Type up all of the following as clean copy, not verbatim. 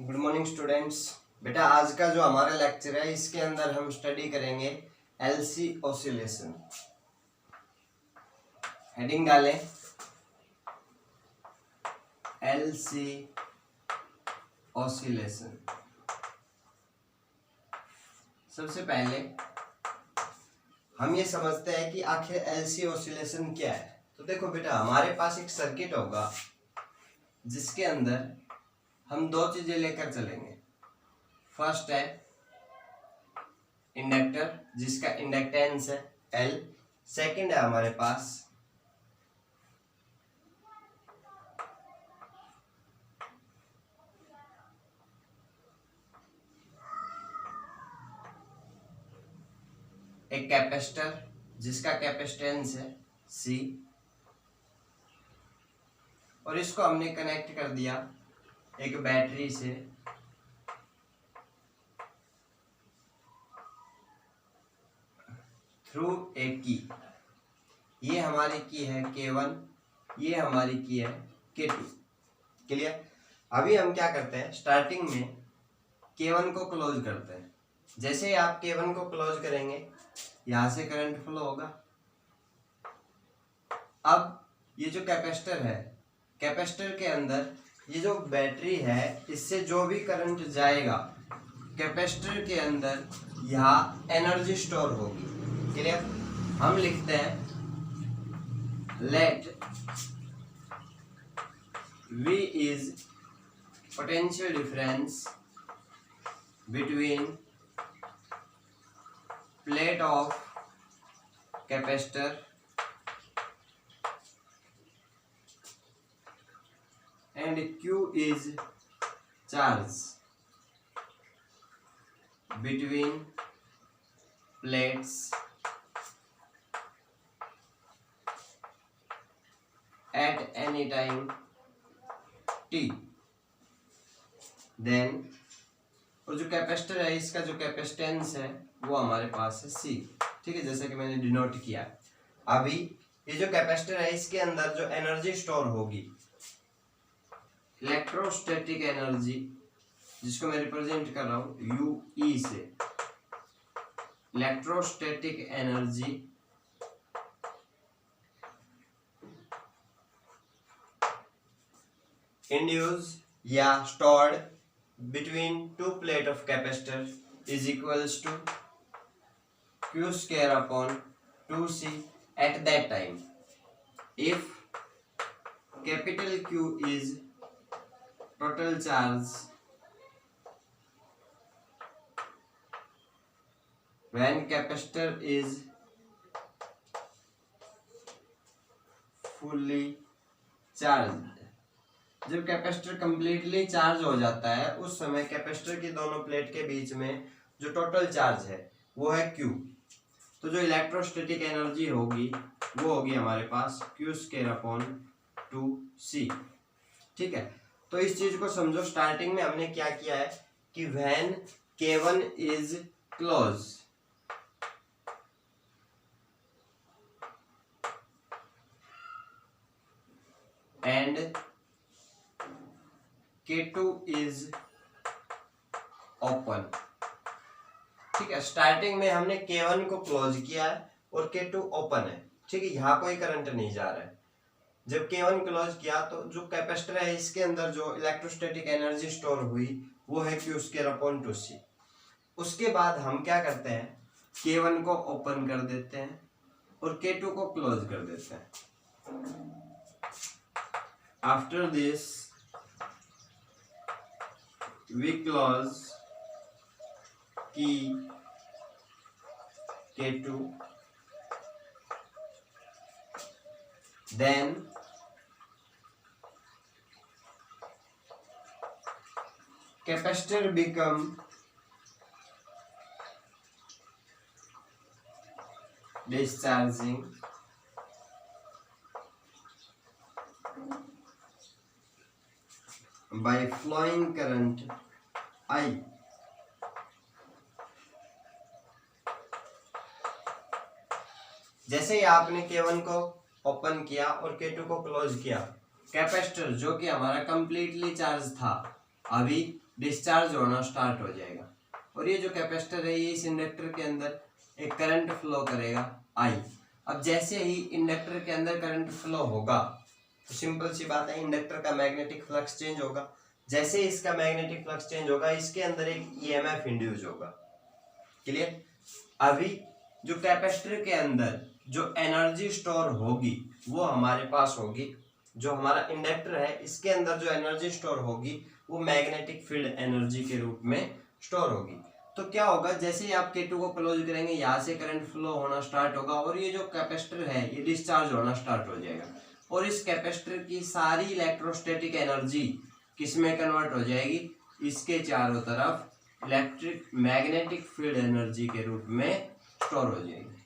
Good morning students. बेटा आज का जो हमारा लेक्चर है इसके अंदर हम स्टडी करेंगे एलसी ऑसिलेशन। हेडिंग डालें एलसी ऑसिलेशन। सबसे पहले हम ये समझते हैं कि आखिर एलसी ऑसिलेशन क्या है। तो देखो बेटा, हमारे पास एक सर्किट होगा जिसके अंदर हम दो चीजें लेकर चलेंगे। फर्स्ट है इंडक्टर जिसका इंडक्टेंस है L। सेकंड है हमारे पास एक कैपेसिटर जिसका कैपेसिटेंस है C, और इसको हमने कनेक्ट कर दिया एक बैटरी से थ्रू ए की। ये हमारी की है K1, ये हमारी की है K2। क्लियर। अभी हम क्या करते हैं, स्टार्टिंग में K1 को क्लोज करते हैं। जैसे ही आप K1 को क्लोज करेंगे यहां से करंट फ्लो होगा। अब ये जो कैपेसिटर है, कैपेसिटर के अंदर ये जो बैटरी है इससे जो भी करंट जाएगा कैपेसिटर के अंदर यहाँ एनर्जी स्टोर होगी। क्लियर। हम लिखते हैं late V is potential difference between plate of capacitor and Q is charge between plates at any time t। Then और जो कैपेसिटर है इसका जो कैपेसिटेंस है वो हमारे पास है C। ठीक है, जैसे कि मैंने डिनोट किया। अभी ये जो कैपेसिटर है इसके अंदर जो एनर्जी स्टोर होगी, इलेक्ट्रोस्टैटिक एनर्जी, जिसको मैं रिप्रेजेंट कर रहा हूं UE से, इलेक्ट्रोस्टैटिक एनर्जी इंड्यूस या stored between two plate of capacitor is equals to Q square upon 2C at that time if capital Q is total charge when capacitor is fully charged। जब capacitor completely charge हो जाता है उस समय capacitor की दोनों plate के बीच में जो टोटल चार्ज है वो है Q। तो जो इलेक्ट्रोस्टैटिक एनर्जी होगी वो होगी हमारे पास Q स्क्वायर अपॉन 2C। ठीक है, तो इस चीज को समझो। स्टार्टिंग में हमने क्या किया है कि when K1 is close and K2 is open। ठीक है, स्टार्टिंग में हमने K1 को क्लोज किया है और K2 ओपन है। ठीक है, यहाँ कोई करंट नहीं जा रहा है। जब K1 क्लोज किया तो जो कैपेसिटर है इसके अंदर जो इलेक्ट्रोस्टैटिक एनर्जी स्टोर हुई वो है Q स्क्वायर अपॉन 2C। उसके बाद हम क्या करते हैं, K1 को ओपन कर देते हैं और K2 को क्लोज कर देते हैं। After this we close key K2, then capacitor become discharging by flowing current I। जैसे ही आपने K1 को ओपन किया और K2 को क्लोज किया, कैपेसिटर जो कि हमारा कंप्लीटली चार्ज था अभी डिस्चार्ज होना स्टार्ट हो जाएगा। और ये जो कैपेसिटर है ये इस इंडक्टर के अंदर एक करंट फ्लो करेगा आई। अब जैसे ही इंडक्टर के अंदर करंट फ्लो होगा तो सिंपल सी बात है, इंडक्टर का मैग्नेटिक फ्लक्स चेंज होगा। जैसे इसका मैग्नेटिक फ्लक्स चेंज होगा इसके अंदर एक ईएमएफ इंड्यूस होगा। क्लियर? अभी जो कैपेसिटर के अंदर जो एनर्जी स्टोर होगी वो हमारे पास होगी, जो हमारा इंडक्टर है इसके अंदर जो एनर्जी स्टोर होगी वो मैग्नेटिक फील्ड एनर्जी के रूप में स्टोर होगी। तो क्या होगा, जैसे ही आप K2 को क्लोज करेंगे यहाँ से करंट फ्लो होना स्टार्ट होगा और ये जो कैपेसिटर है ये डिस्चार्ज होना स्टार्ट हो जाएगा और इस कैपेसिटर की सारी इलेक्ट्रोस्टैटिक एनर्जी किस में कन्वर्ट हो जाएगी, इसके चारों तरफ इलेक्ट्रिक मैग्नेटिक फील्ड एनर्जी के रूप में स्टोर हो जाएगी।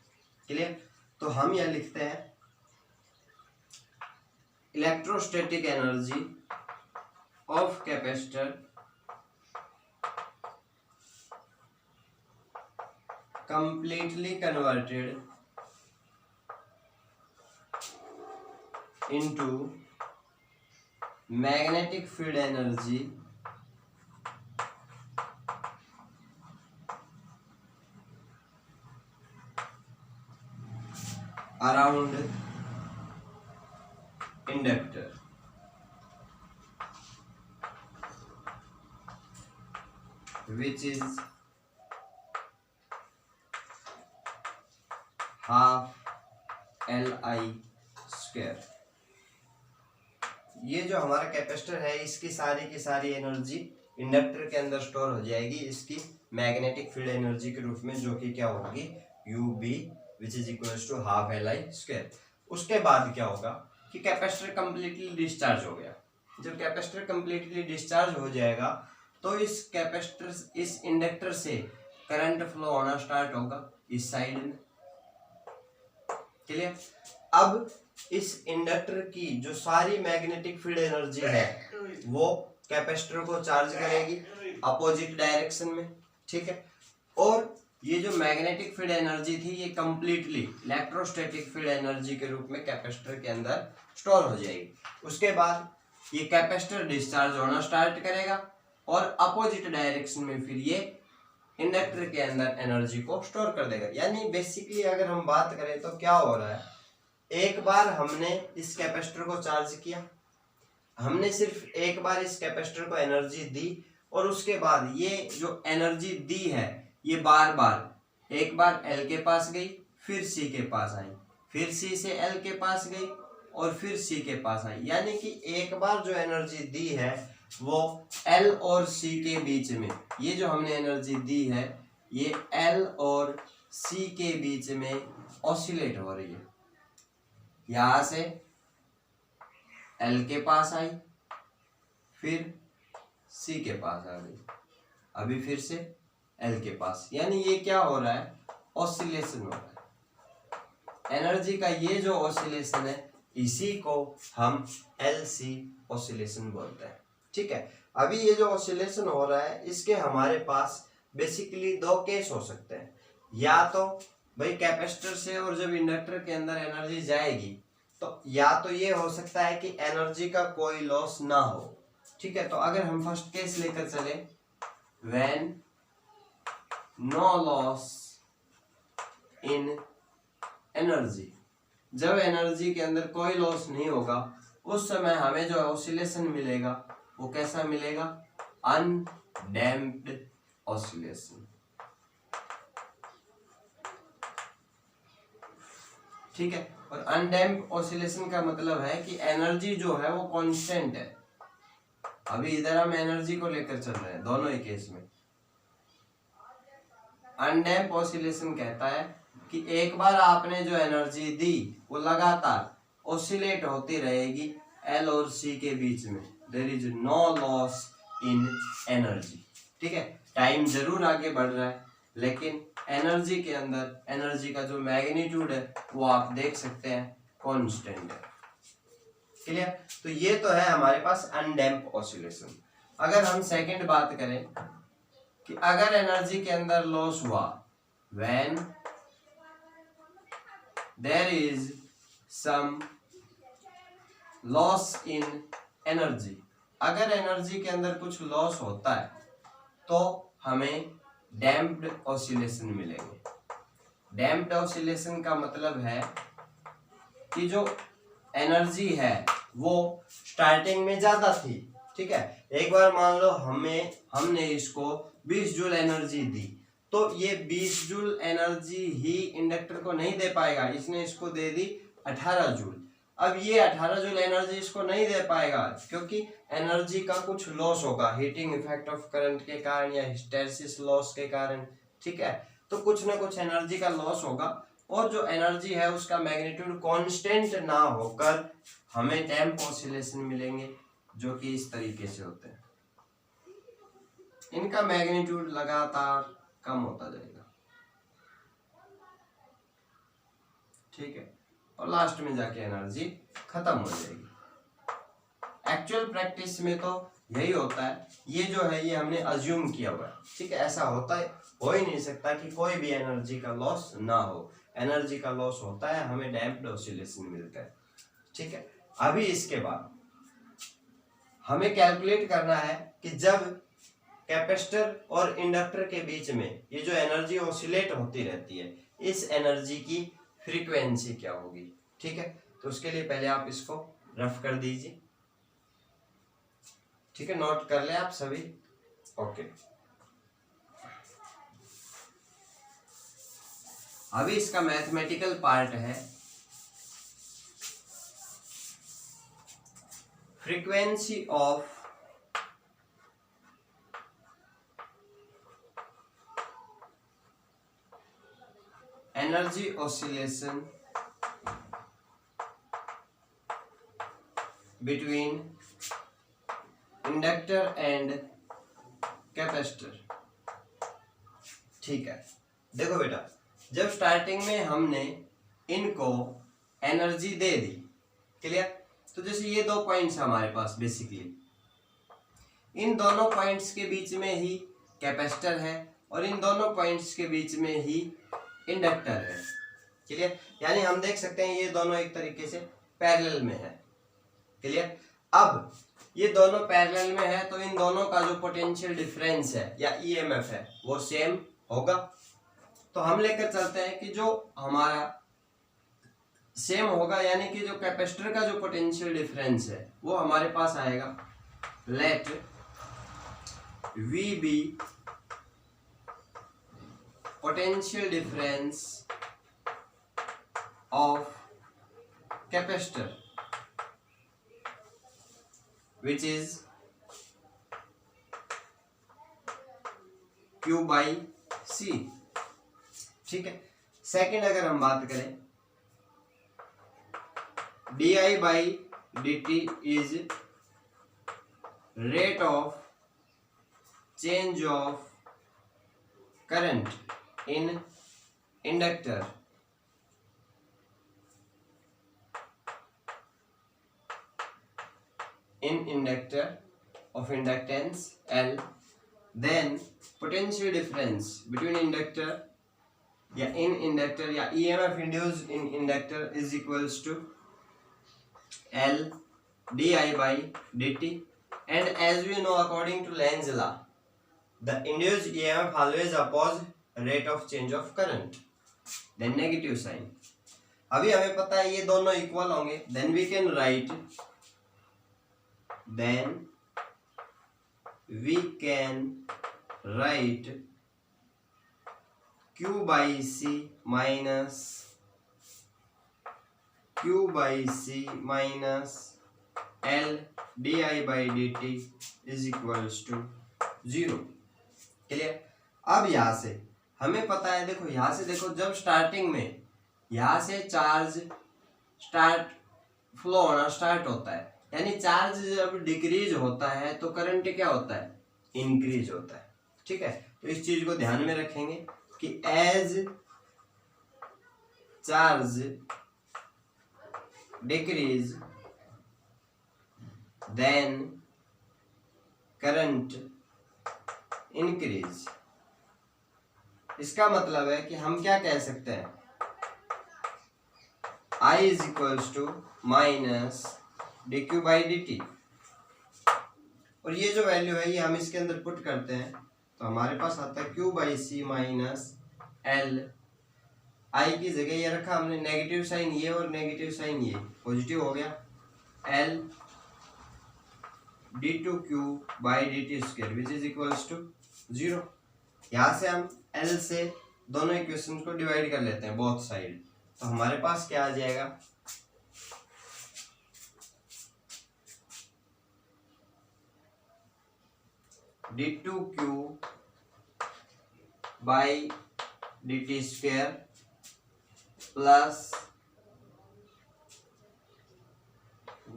क्लियर? तो हम यह लिखते हैं electrostatic energy of capacitor completely converted into magnetic field energy around inductor, which is half Li²। ये जो हमारा कैपेसिटर है इसकी सारी की सारी एनर्जी इंडक्टर के अंदर स्टोर हो जाएगी इसकी मैग्नेटिक फील्ड एनर्जी के रूप में, जो कि क्या होगी UB which is equals to half Li²। उसके बाद क्या होगा कि कैपेसिटर कंप्लीटली डिस्चार्ज हो गया। जब कैपेसिटर कंप्लीटली डिस्चार्ज हो जाएगा तो इस कैपेसिटर इस इंडक्टर से करंट फ्लो होना स्टार्ट होगा इस साइड में। क्लियर? अब इस इंडक्टर की जो सारी मैग्नेटिक फील्ड एनर्जी है वो कैपेसिटर को चार्ज करेगी अपोजिट डायरेक्शन में। ठीक है? और ये जो मैग्नेटिक फील्ड एनर्जी थी ये कंप्लीटली इलेक्ट्रोस्टैटिक फील्ड एनर्जी के रूप में कैपेसिटर के अंदर स्टोर हो जाएगी। उसके बाद ये कैपेसिटर डिस्चार्ज होना स्टार्ट करेगा और अपोजिट डायरेक्शन में फिर ये इंडक्टर के अंदर एनर्जी को स्टोर कर देगा। यानी बेसिकली अगर हम बात करें तो क्या हो रहा है, एक बार हमने इस कैपेसिटर को चार्ज किया, हमने सिर्फ एक बार इस कैपेसिटर को एनर्जी दी और उसके बाद ये जो एनर्जी दी है ये बार बार एक बार L के पास गई, फिर C के पास आई, फिर C से L के पास गई और फिर C के पास आई। यानी कि एक बार जो एनर्जी दी है वो L और C के बीच में, ये जो हमने एनर्जी दी है ये L और C के बीच में ऑसिलेट हो रही है। यहां से L के पास आई, फिर C के पास आ गई, अभी फिर से L के पास। यानी ये क्या हो रहा है, ऑसिलेशन हो रहा है। एनर्जी का ये जो ऑसिलेशन है इसी को हम LC ऑसिलेशन बोलते हैं। ठीक है? अभी ये जो ऑसिलेशन हो रहा है इसके हमारे पास बेसिकली दो केस हो सकते हैं। या तो भाई कैपेसिटर से और जब इंडक्टर के अंदर एनर्जी जाएगी तो या तो ये हो सकता है कि एनर्जी का कोई लॉस ना हो। ठीक है? तो अगर हम फर्स्ट केस लेकर चले, when no loss in energy, जब एनर्जी के अंदर कोई लॉस नहीं होगा उस समय हमें जो ऑसिलेशन मिलेगा वो कैसा मिलेगा, अनडैम्प्ड ऑसिलेशन। ठीक है? और अनडैम्प्ड ऑसिलेशन का मतलब है कि एनर्जी जो है वो कांस्टेंट है। अभी इधर हम एनर्जी को लेकर चल रहे हैं दोनों ही केस में। अनडैम्प्ड ऑसिलेशन कहता है कि एक बार आपने जो एनर्जी दी वो लगातार ऑसिलेट होती रहेगी L और C के बीच में, there is no loss in energy. ठीक है? टाइम जरूर आगे बढ़ रहा है लेकिन एनर्जी के अंदर एनर्जी का जो मैग्नीट्यूड है वो आप देख सकते हैं कांस्टेंट है। क्लियर? तो ये तो है हमारे पास अनडैम्प्ड ऑसिलेशन। अगर हम सेकंड बात करें कि अगर एनर्जी के अंदर लॉस हुआ, when there is some loss in energy, अगर एनर्जी के अंदर कुछ लॉस होता है तो हमें डैम्प्ड ऑसिलेशन मिलेंगे। डैम्प्ड ऑसिलेशन का मतलब है कि जो एनर्जी है वो स्टार्टिंग में ज्यादा थी, ठीक है। एक बार मान लो हमने इसको 20 जूल एनर्जी दी, तो ये 20 जूल एनर्जी ही इंडक्टर को नहीं दे पाएगा, इसने इसको दे दी 18 जूल। अब ये 18 जूल एनर्जी इसको नहीं दे पाएगा क्योंकि एनर्जी का कुछ लॉस होगा, हीटिंग इफेक्ट ऑफ करंट के कारण या हिस्टैरिसीस लॉस के कारण, ठीक है। तो कुछ ना कुछ एनर्जी का लॉस होगा और जो एनर्जी है उसका मैग्नीट्यूड कांस्टेंट ना होकर हमें डैम्प ऑसिलेशन मिलेंगे, जो कि इस तरीके से होते हैं। इनका मैग्नीट्यूड लगातार कम होता जाएगा, ठीक है, और लास्ट में जाके एनर्जी खत्म हो जाएगी। एक्चुअल प्रैक्टिस में तो यही होता है। ये जो है ये हमने अज्यूम किया हुआ है, ठीक है। ऐसा होता है, हो ही नहीं सकता कि कोई भी एनर्जी का लॉस ना हो। एनर्जी का लॉस होता है, हमें डैम्प्ड ऑसिलेशन मिलता है, ठीक है। अभी इसके बाद हमें कैलकुलेट करना है कि जब कैपेसिटर और इंडक्टर के बीच में ये जो एनर्जी ऑसिलेट होती रहती है, इस एनर्जी की फ्रीक्वेंसी क्या होगी, ठीक है। तो उसके लिए पहले आप इसको रफ कर दीजिए, ठीक है, नोट कर ले आप सभी, ओके। अभी इसका मैथमेटिकल पार्ट है। Frequency of energy oscillation between inductor and capacitor, ठीक है। देखो बेटा, जब स्टार्टिंग में हमने इनको एनर्जी दे दी, क्लियर, तो जैसे ये दो पॉइंट्स हमारे पास बेसिकली, इन दोनों पॉइंट्स के बीच में ही कैपेसिटर है और इन दोनों पॉइंट्स के बीच में ही इंडक्टर है, क्लियर। यानी हम देख सकते हैं ये दोनों एक तरीके से पैरेलल में है, क्लियर। अब ये दोनों पैरेलल में है तो इन दोनों का जो पोटेंशियल डिफरेंस है या ईएमएफ है वो सेम होगा। तो हम लेकर चलते हैं कि जो हमारा सेम होगा, यानी कि जो कैपेसिटर का जो पोटेंशियल डिफरेंस है वो हमारे पास आएगा, let V be potential difference of capacitor which is Q by C, ठीक है। सेकंड अगर हम बात करें, di by dt is rate of change of current in inductor of inductance L, then potential difference between inductor या in inductor या EMF induced in inductor is equals to L di by dt, and as we know according to Lenz's law, the induced EMF always oppose rate of change of current, then negative sign। अभी हमें पता है ये दोनों equal होंगे, then we can write Q by C minus L di by dt is equals to 0, clear. अब यहां से हमें पता है, देखो यहां से देखो, जब स्टार्टिंग में यहां से चार्ज फ्लो होना स्टार्ट होता है, यानी चार्ज जब डिक्रीज होता है तो करंट क्या होता है, इंक्रीज होता है, ठीक है। तो इस चीज को ध्यान में रखेंगे कि as charge decrease then current increase. इसका मतलब है कि हम क्या कह सकते हैं, I is equals to minus dq by dt, और ये जो वैल्यू है ये हम इसके अंदर पुट करते हैं, तो हमारे पास आता है Q by C minus L. I की जगह ये रखा हमने, नेगेटिव साइन ये और नेगेटिव साइन ये, पॉजिटिव हो गया, L d2q by dt square which is equals to 0। यहाँ से हम L से दोनों इक्वेशन को डिवाइड कर लेते हैं बोथ साइड, तो हमारे पास क्या आ जाएगा, d2q by dt square plus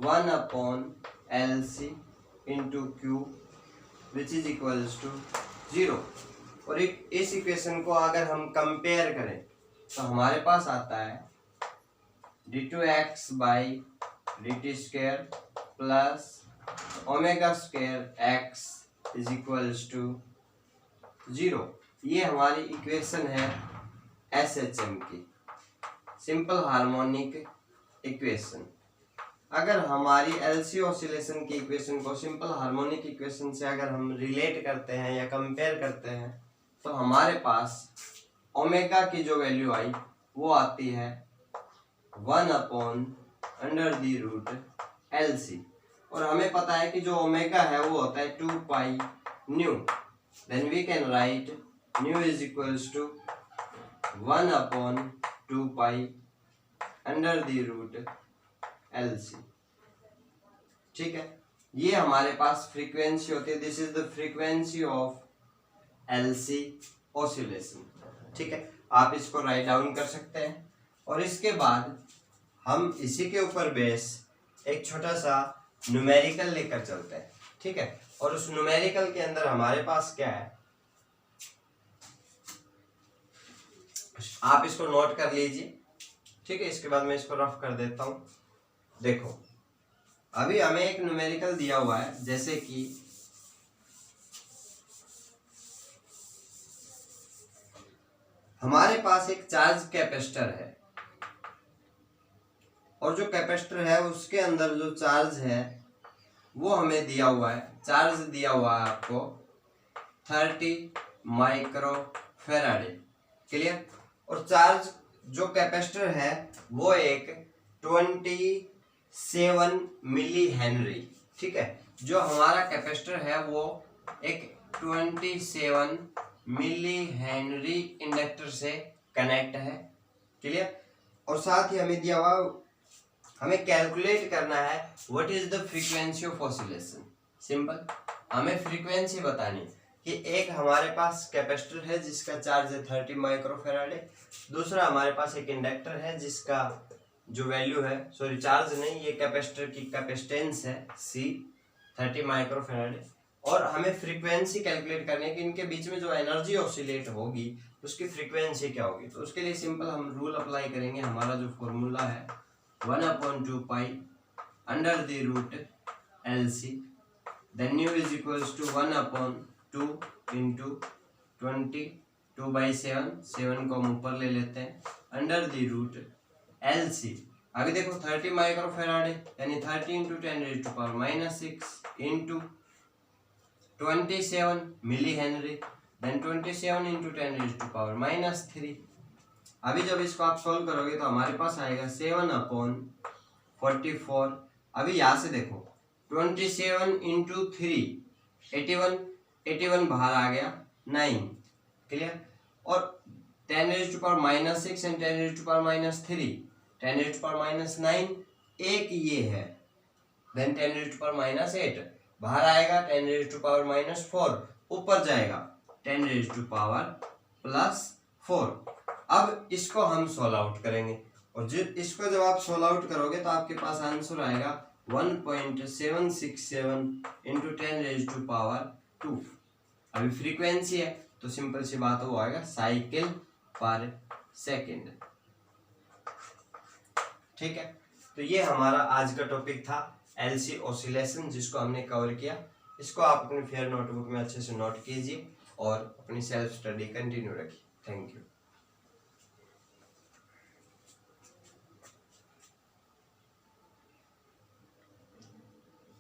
1/LC into Q which is equals to 0। और इस इक्वेशन को अगर हम कंपेयर करें तो हमारे पास आता है d2x by dt square plus omega square x is equals to 0। ये हमारी इक्वेशन है SHM की, सिंपल हार्मोनिक इक्वेशन। अगर हमारी LC ऑसिलेशन की इक्वेशन को सिंपल हार्मोनिक इक्वेशन से अगर हम रिलेट करते हैं या कंपेयर करते हैं तो हमारे पास ओमेगा की जो वैल्यू आई वो आती है 1/√LC, और हमें पता है कि जो ओमेगा है वो होता है 2 pi nu. Then we can write nu is equals to 1/2 pi √LC। ठीक है, ये हमारे पास फ्रीक्वेंसी होती है, this is the frequency of LC oscillation. ठीक है, आप इसको राइट डाउन कर सकते हैं। और इसके बाद हम इसी के ऊपर बेस एक छोटा सा न्यूमेरिकल लेकर चलते हैं। ठीक है, और उस न्यूमेरिकल के अंदर हमारे पास क्या है, आप इसको नोट कर लीजिए। ठीक है, इसके बाद मैं इसको रफ कर देता हूं। देखो, अभी हमें एक न्यूमेरिकल दिया हुआ है, जैसे कि हमारे पास एक चार्ज कैपेसिटर है, और जो कैपेसिटर है उसके अंदर जो चार्ज है वो हमें दिया हुआ है, चार्ज दिया हुआ है आपको 30 माइक्रो फैराडे। क्लियर? और चार्ज जो कैपेसिटर है वो एक 27 मिली हेनरी। ठीक है, जो हमारा कैपेसिटर है वो एक 27 मिली हेनरी इंडक्टर से कनेक्ट है। क्लियर? और साथ ही हमें दिया हुआ, हमें कैलकुलेट करना है what is the frequency of oscillation. Simple, हमें फ्रीक्वेंसी बतानी कि एक हमारे पास कैपेसिटर है जिसका चार्ज है 30 माइक्रोफैराडे, दूसरा हमारे पास एक इंडक्टर है जिसका जो वैल्यू है, सॉरी चार्ज नहीं, ये कैपेसिटर की कैपेसिटेंस है C 30 माइक्रोफैराडे, और हमें फ्रीक्वेंसी कैलकुलेट करनी है कि इनके बीच में जो एनर्जी ऑसिलेट होगी उसकी फ्रीक्वेंसी क्या होगी। तो उसके लिए सिंपल हम रूल अप्लाई करेंगे। हमारा जो फॉर्मूला है 1/2 pi √LC, then nu is equals to 1/2 into 20, 2/7, 7 को हम ऊपर ले लेते हैं, √LC। अभी देखो 30 माइक्रोफैराडे यानी 30 into 10⁻⁻6 into 27 milli henry, then 27 into 10⁻⁻3। अभी जब इसको आप सोल्व करोगे तो हमारे पास आएगा 7/44। अभी यहाँ से देखो 27 इंटू 3 81 बाहर आ गया 9। क्लियर? और 10⁻⁻6 एंड 10⁻⁻3, 10⁻⁻9 एक ये है, देन 10⁻�8 बाहर आएगा, 10⁻⁻4 ऊपर जाएगा, 10⁻+4। अब इसको हम सोल्व आउट करेंगे, और इसको जब आप सोल्व आउट करोगे तो आपके पास आंसर आएगा 1.767 इंटू 10⁻²। अभी फ्रीक्वेंसी है तो सिंपल सी बात वो आएगा साइकिल पर सेकेंड। ठीक है, तो ये हमारा आज का टॉपिक था LC ऑसिलेशन, जिसको हमने कवर किया। इसको आप अपने फेयर नोटबुक में अच्छे से नोट कीजिए और अपनी सेल्फ स्टडी कंटिन्यू रखिए। Thank you.